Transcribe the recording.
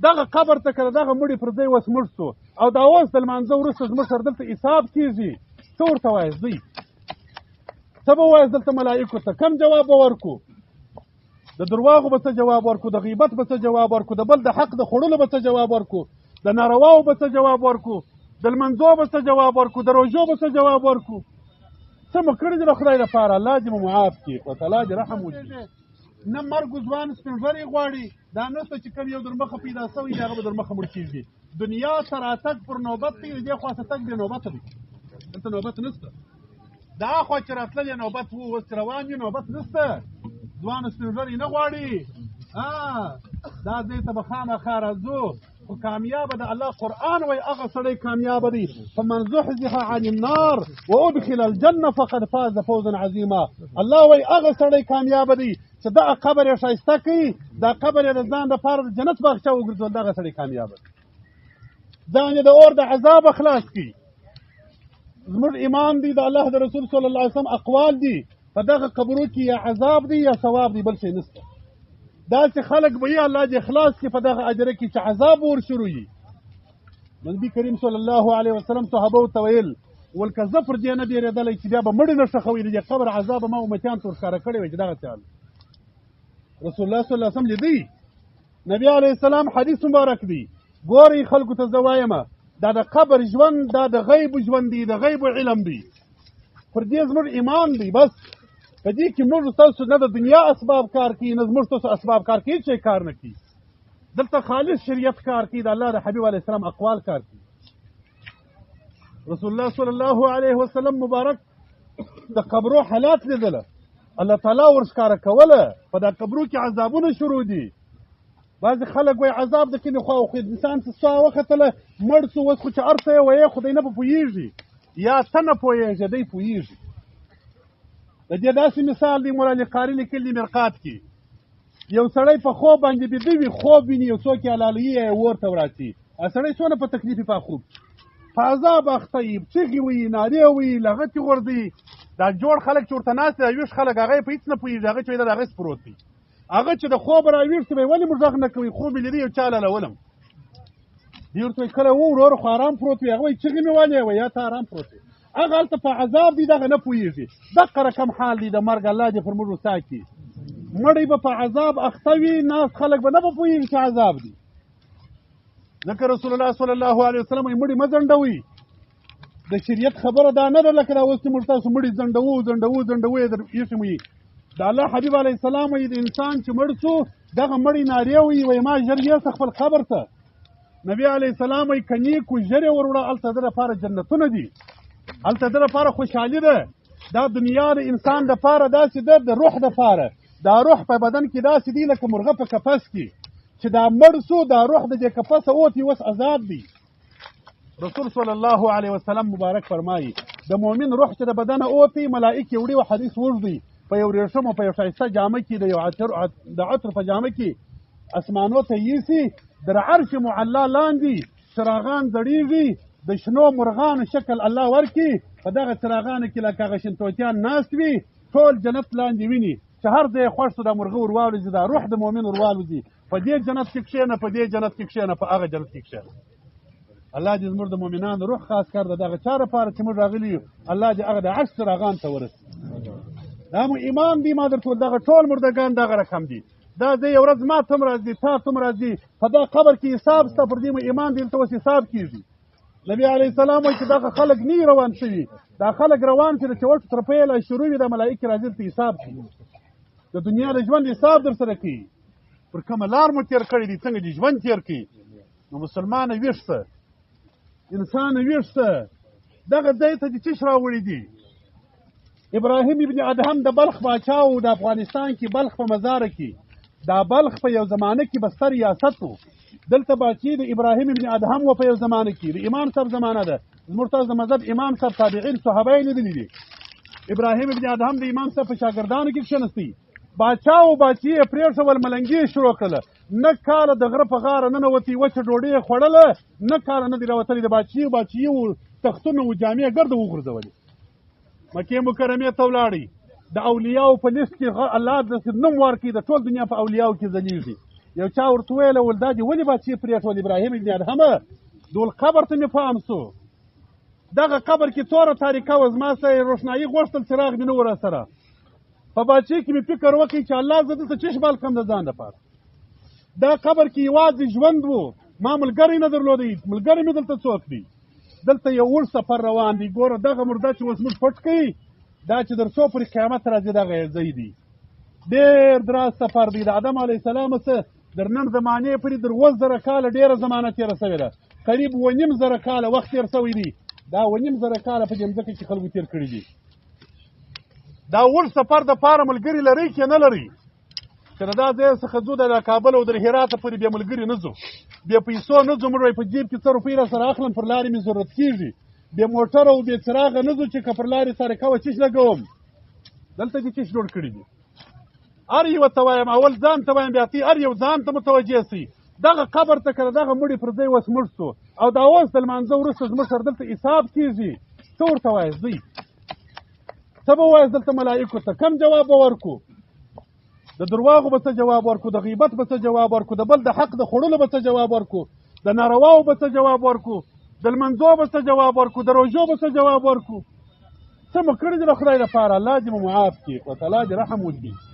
دغه قبر ته که دغه مړي پر ځای اوس مړ شو او دا اوس د لمانځه وروسته زموږ سره دلته حساب کېږي، څه ورته وایاست دوی؟ څه به وایاست دلته ملایکو ته؟ کم جواب به ورکو؟ د درواغو به څه جواب ورکو؟ د غیبت به څه جواب ورکو؟ د بل د حق د خوړلو به څه جواب ورکو؟ د نارواو به څه جواب ورکو؟ د لمنځو به څه جواب ورکو؟ د روژو به څه جواب ورکو؟ څه مو کړي دي د خدای لپاره؟ الله دې مو معاف کړي، خدای تعالی دې رحم وکړي. نه مرګ ځوان سپین ږیری غواړي، دا نشته چې کوم یو در مخه پیدا شوی دی هغه به در مخه مړ کېږي. دنیا ته راتګ پر نوبت دی، دې خوا ته تګ بې نوبته دی، دلته نوبت نشته. دا خوا چې راتللی نوبت و، اوس چې روان وي نوبت نشته. ځوان سپین ږیری نه غواړي، دا ځای ته به خامخا راځو. خو کامیابه د الله قرآن وایي هغه سړی کامیابه دی. فمن زحزح عن النار وادخل الجنه فقد فاز فوزا عظیما. الله وایي هغه سړی کامیابه دی چې دغه قبر یې ښایسته کړي، دا قبر یې د ځان دپاره د جنت باغچه وګرځول، دغه سړی کامیابه دی. ځان یې د اور د عذابه خلاص کړي. زموږ ایمان دی د الله د رسول صلی الله علیه وسلم اقوال دي، په دغه قبرو کې یا عذاب دی یا ثواب دی، بل شی نشته. داسې خلک به یې الله دې خلاص کړي په دغه اجره کې چې عذاب ورشروع وي. نبي کریم صلی الله علیه وسلم صحابو ته ویل ول که زه پر دې نه بیرېدلی چې بیا به مړي نه ښخوي، د دې قبر عذاب ما امتیان ته ورښکاره کړی وی چې دغسې حال رسول الله صلی الله علیه وسلم لیدی. نبی علیه السلام حدیث مبارک دی. ګورئ خلکو ته زه وایمه دا د قبر ژوند دا د غیب ژوند دی، د غیب علم دی. پر دې زموږ ایمان دی. بس په دې کې موږ تاسو نه د دنیا اسباب کار کوي، نه زموږ تاسو اسباب کار کوي، چې کار نه کوي. دلته خالص شریعت کار کوي، د الله د حبیب علیه السلام اقوال کار کوي. رسول الله صلی الله علیه وسلم مبارک د قبرو حالات لیدله، الله تعالی ورښکاره کوله. په دا قبرو کې عذابونه شروع دي. بعضې خلک وایي عذاب د کلي خوا خو انسان څه سوه وختله مړ سو، اوس خو چې هر څه یې ویې خو دی نه به پوهېږي، یا ته نه پوهېږې دی پوهېږي. د دې داسې مثال دی مولا قاري لیکلي مرقات کې، یو سړی په خوب باندې بیده وي، خوب ویني یو څوک یې حلالوي یا یې اور ته وراتي. سړی څونه په تکلیف په خوب په عذاب اخته وي، چغې وي، نارې وي، لغتې غورځي. دا جوړ خلک چې ورته ناست دي، راویښ خلک هغه یې په هېڅ نه پوهېږي، هغه چې وایي دا هغسې پروت دی. هغه چې د خوب راویښ شي ولې موږ غږ نه کوي؟ خوب یې لیدی یو چا حلالولم، دی ورته وایي کله ورور خو ارام پروت وي، هغه وایي چغې مې ولې وایي یا ته ارام پروت وي. هغه هلته په عذاب دی، دغه نه پوهېږي. دقه رقم حال دی د مرګ، الله دې پر موږ وساتي. مړی به په عذاب اخته وي، ناست خلک به نه به پوهېږي چې عذاب دی. ځکه رسول الله صلی الله علیه وسلم وایي مړي مه ځنډوئ. د شریعت خبره دا نه ده لکه دا اوس چې موږ تاسو مړي ځنډوو یې در ایښي مو یي. د الله حبیب علیه السلام وایي د انسان چې مړ شو دغه مړی نارې وایي، وایي ما ژر یوسه خپل قبر ته. نبي علیه السلام وایي که نیک و ژر یې ور وړه، هلته د لپاره جنتونه دي، هلته د لپاره خوشحالي ده. دا دنیا د انسان دپاره داسې ده، د روح دپاره دا روح په بدن کې داسې دی لکه مرغه په قفس کې چې دا مړ سو، دا روح د دې قفسه ووتي، اوس آزاد دی. رسول صلی الله علیه وسلم مبارک فرمایي د مؤمن روح چې د بدنه ووتي ملائکې وړي و حدیث وږدي په یو ریشمو په یو ښایسته جامه کې د عطر په جامه کې اسمانو ته یوسي، در عرش معلا لاندې چراغان ځړېږي، د شنو مرغانو شکل الله ورکي، په دغه چراغانو کې لکه هغه شنتوتیان ناست وي، ټول جنت لاندې ویني چې هر ځای خوښ شو دا مرغه ورواولوځي، دا روح د مؤمن ورواولوځي. په دې جنت کې کښېنه، په دې جنت کې کښېنه، په هغه جنت کې کښېنه. الله دې زموږ د مؤمنانو روح خاص کر د دغه چا لپاره چې موږ راغلي یو، الله دې هغه د عرش چراغان ته ورسي. دا مو ایمان دی. ما درته ویل دغه ټول مردګان دغه رقم دي. دا زه یو ورځ ما ته هم راځي، تا ته هم راځي، په دا قبر کې حساب شته، پر دې مو ایمان دی، دلته اوس حساب کېږي. نبي علیه السلام وایي چې دغه خلک نه روان شوي، دا خلک روان چې د چوټو تر پیله شروع وي، دا ملایکې راځي دلته حساب کوي، د دنیا د ژوند حساب در سره کوي. پر کومه لار مو تېر کړی دی، څنګه دې ژوند تېر کړي. نو مسلمانه ویښ شه، انسانه ویښ شه، دغه ځای ته دې څه راوړي دي. ابراهیم ابن ادهم د بلخ باچا و، د افغانستان کې بلخ په مزاره کې، دا بلخ په یو زمانه کې بستر ریاست و. دلته باچې د ابراهیم ابن ادهم و په یو زمانه کې، د امام صاحب زمانه ده، زموږ تاسو د مذهب امام صاحب تابعین صحابه یې لیدلي دي. ابراهیم ابن ادهم د امام صاحب په شاګردانو کې کښېنستی، باچا و باچې یې پرېښول، ملنګي یې شروع کړله. نه کاله د غره په غاړه ننوتي، وچه ډوډۍ یې خوړله، نه کاله نه دي راوتلي. د باچې و تختونه و جامې ګرده وغورځولې. مکې مکرمې ته ولاړئ، د اولیاءو په لیست کې الله د نوم ورکړي، د ټول دنیا په اولیاءو کې ځلیږي. یو چا ورته ویله ول دا دې ولې بچې پرېښول ابراهیم ابن ادهمه دول قبر ته مې پام سو دغه قبر کې توره تاریکه وه زما سره روښنایي غوښتل څراغ مې نه و راسره په باچې کې مې فکر وکړ چې الله زه دلته چشم بال کړم د ځان لپاره دا قبر کې یوازې ژوند و ما ملګری نه درلودی ملګری مې دلته څوک دی دلته یو اوږد سفر روان دی ګوره دغه مرده چې اوس موږ پټ کوي دا چې در څو پورې قیامت راځي دغه ځای دی ډېر دراز سفر دی د آدم علیه السلام څخه در نن زمانې پورې در 20,000 کاله ډېره زمانه تېره شوې ده قریب 2.5 کاله وخت تېر شوی دی دا 2.5 کاله په دې مځکه کې خلکو تېر کړي دي دا اوږد سفر دپاره ملګري لرئ که نه لرئ چې د دا ځای څخه ځو د کابل او د هراته پورې بې ملګري نه ځو بې پیسو نه ځو موږ په جیب کې څه روپۍ را سره اخلم پر لارې مې ضرورت کېږي بې موټر او بې څراغه نه ځو چې که پر لارې سره کوه چش لګوم دلته دې چش جوړ کړي دي هر یوه ته وایم اول ځان ته وایم بیا تی هر یو ځان ته متوجه سي دغه قبر ته که د دغه مړي پر ځای اوس مړ سو او دا اوس د لمانځه وروسته زموږ سره دلته حساب کېږي څه ورته وایاست دوی څه به وایاست دلته ملایکو ته کم جواب به ورکو د درواغو به څه جواب ورکو د غیبت به څه جواب ورکو د بل د حق د خوړلو به څه جواب ورکو د نارواو به څه جواب ورکو د لمنځو به څه جواب ورکو د روژو به څه جواب ورکو څه مو کړي دي د خدای لپاره الله دې مو معاف کړي او تعالی دې رحم وکړي